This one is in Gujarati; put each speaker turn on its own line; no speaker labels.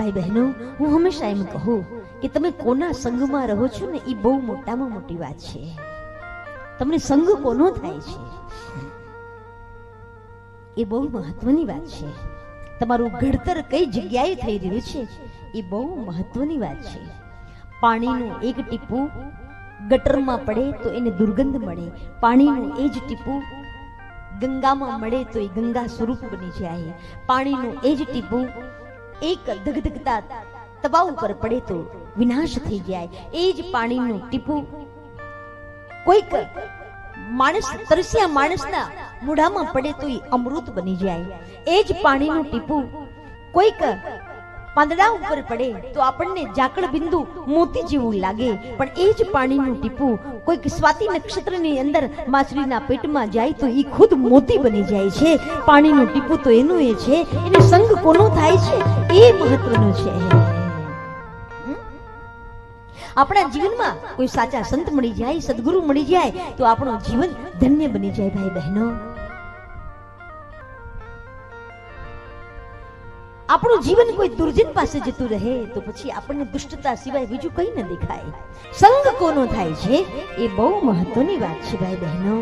ભાઈ બહેનો, હું હંમેશા એમ કહું કે તમે કોના સંગમાં રહો છો ને એ બહુ મોટામાં મોટી વાત છે. તમને સંગ કોનો થાય છે એ બહુ મહત્વની વાત છે. તમારું ઘડતર કઈ જગ્યાએ થઈ રહ્યું છે એ બહુ મહત્વની વાત છે. પાણીનું એક ટીપું ગટરમાં પડે તો એને દુર્ગંધ મળે, પાણીનું એ જ ટીપું ગંગામાં મળે તો એ ગંગા સ્વરૂપ બની જાય. પાણીનું એ જ ટીપું એક ધગધગતા તવા ઉપર પડે તો વિનાશ થઈ જાય. એ જ પાણીનું ટીપું કોઈક માણસ તરસ્યા માણસના મોઢામાં પડે તો એ અમૃત બની જાય. એ જ પાણીનું ટીપું કોઈક પાંદડા ઉપર પડે તો આપણને ઝાકળ બિંદુ મોતી જેવું લાગે, પણ એ જ પાણીનું ટીપું કોઈક સ્વાતિ નક્ષત્રની અંદર માછલીના પેટમાં જાય તો એ ખુદ મોતી બની જાય છે. પાણીનું ટીપું તો એનું એ છે. એને સંગ કોનો થાય છે એ મહત્વનું છે. આપણા જીવનમાં કોઈ સાચા સંત મળી જાય, સદગુરુ મળી જાય તો આપણું જીવન ધન્ય બની જાય. ભાઈ બહેનો, આપણું જીવન કોઈ દુર્જન પાસે જતું રહે તો પછી આપણને દુષ્ટતા સિવાય બીજું કંઈ ન દેખાય. સંગ કોનો થાય છે એ બહુ મહત્વની વાત છે. ભાઈ બહેનો,